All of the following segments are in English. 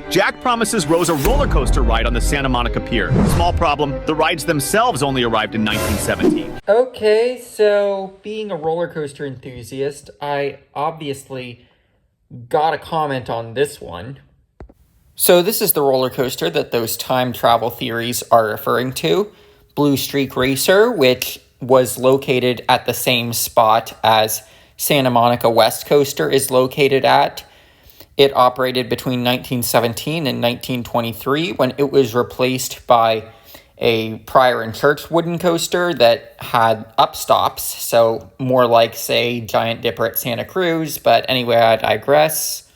Jack promises Rose a roller coaster ride on the Santa Monica Pier. Small problem, the rides themselves only arrived in 1917. Okay, so being a roller coaster enthusiast, I obviously got a comment on this one. So this is the roller coaster that those time travel theories are referring to, Blue Streak Racer, which was located at the same spot as Santa Monica West Coaster is located at. It operated between 1917 and 1923 when it was replaced by a Prior and Church wooden coaster that had upstops, so more like, say, Giant Dipper at Santa Cruz, but anyway, I digress.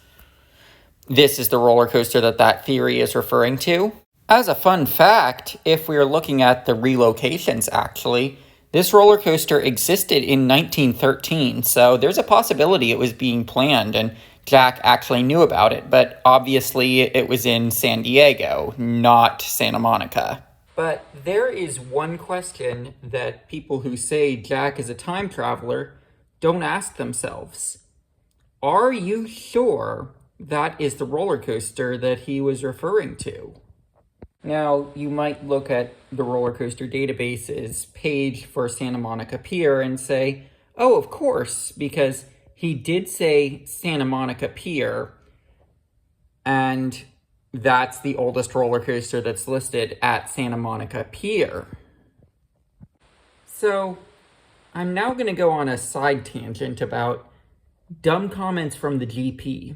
This is the roller coaster that theory is referring to. As a fun fact, if we're looking at the relocations, actually, this roller coaster existed in 1913, so there's a possibility it was being planned, and Jack actually knew about it, but obviously it was in San Diego, not Santa Monica. But there is one question that people who say Jack is a time traveler don't ask themselves. Are you sure that is the roller coaster that he was referring to? Now, you might look at the roller coaster database's page for Santa Monica Pier and say, oh, of course, because he did say Santa Monica Pier, and that's the oldest roller coaster that's listed at Santa Monica Pier. So, I'm now going to go on a side tangent about dumb comments from the GP.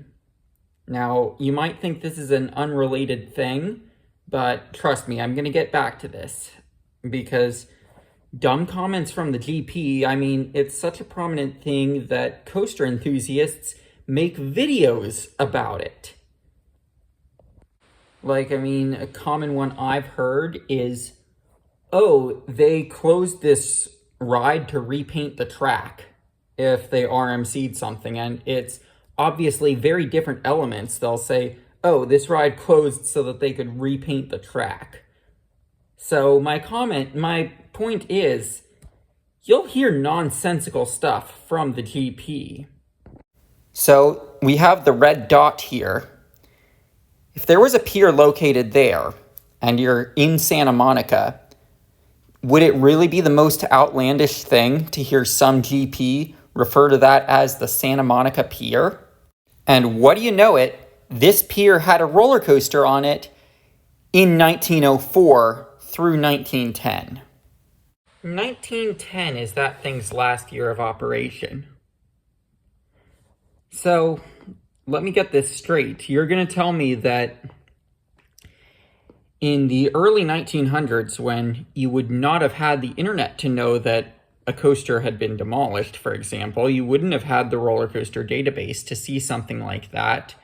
Now, you might think this is an unrelated thing, but trust me, I'm going to get back to this, because dumb comments from the GP, I mean, it's such a prominent thing that coaster enthusiasts make videos about it. Like, I mean, a common one I've heard is, oh, they closed this ride to repaint the track if they RMC'd something, and it's obviously very different elements. They'll say, oh, this ride closed so that they could repaint the track. So my point is, you'll hear nonsensical stuff from the GP. So we have the red dot here. If there was a pier located there, and you're in Santa Monica, would it really be the most outlandish thing to hear some GP refer to that as the Santa Monica Pier? And what do you know it, this pier had a roller coaster on it in 1904 through 1910. 1910 is that thing's last year of operation. So, let me get this straight. You're going to tell me that in the early 1900s, when you would not have had the internet to know that a coaster had been demolished, for example, you wouldn't have had the roller coaster database to see something like that,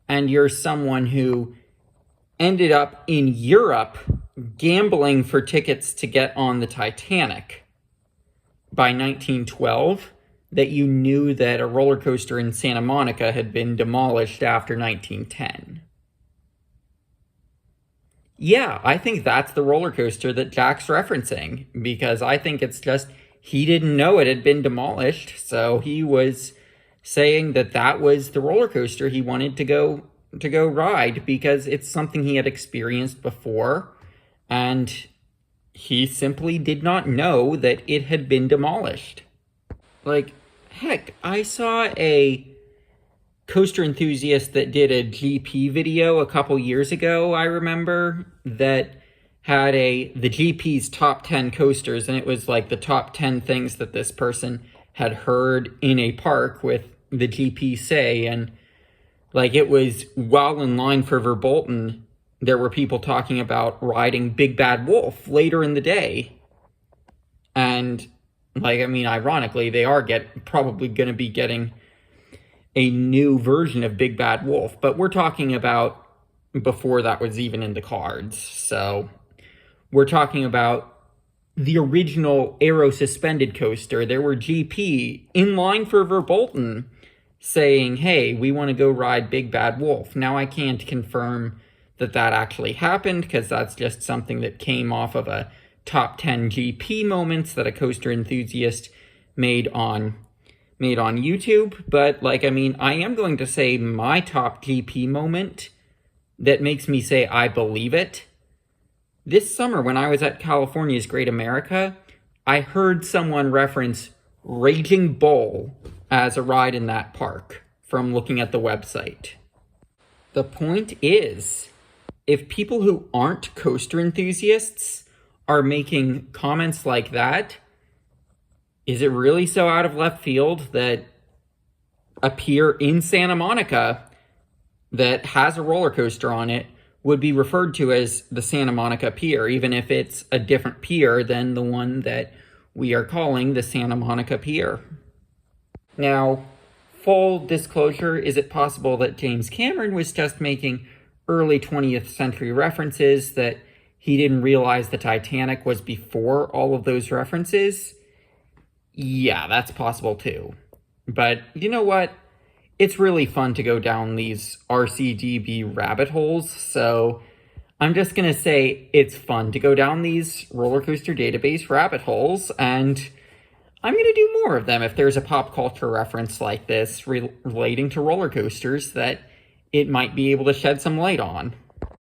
and you're someone who ended up in Europe gambling for tickets to get on the Titanic by 1912, that you knew that a roller coaster in Santa Monica had been demolished after 1910. Yeah, I think that's the roller coaster that Jack's referencing, because I think it's just he didn't know it had been demolished, so he was saying that that was the roller coaster he wanted to go ride because it's something he had experienced before, and he simply did not know that it had been demolished. Like, heck, I saw a coaster enthusiast that did a GP video a couple years ago, I remember, that had the GP's top 10 coasters, and it was like the top 10 things that this person had heard in a park with the GP say, and like it was while in line for Verbolten, there were people talking about riding Big Bad Wolf later in the day. And like, I mean, ironically, they are probably going to be getting a new version of Big Bad Wolf, but we're talking about before that was even in the cards. So we're talking about the original aero suspended coaster. There were GP in line for Verbolten saying, hey, we want to go ride Big Bad Wolf. Now, I can't confirm that that actually happened, because that's just something that came off of a top 10 GP moments that a coaster enthusiast made on YouTube. But like, I mean, I am going to say my top GP moment that makes me say I believe it. This summer, when I was at California's Great America, I heard someone reference Raging Bull as a ride in that park from looking at the website. The point is, if people who aren't coaster enthusiasts are making comments like that, is it really so out of left field that a pier in Santa Monica that has a roller coaster on it would be referred to as the Santa Monica Pier, even if it's a different pier than the one that we are calling the Santa Monica Pier? Now, full disclosure, is it possible that James Cameron was just making early 20th century references, that he didn't realize the Titanic was before all of those references? Yeah, that's possible too. But you know what? It's really fun to go down these RCDB rabbit holes, so I'm just going to say it's fun to go down these roller coaster database rabbit holes, and I'm going to do more of them if there's a pop culture reference like this relating to roller coasters that it might be able to shed some light on.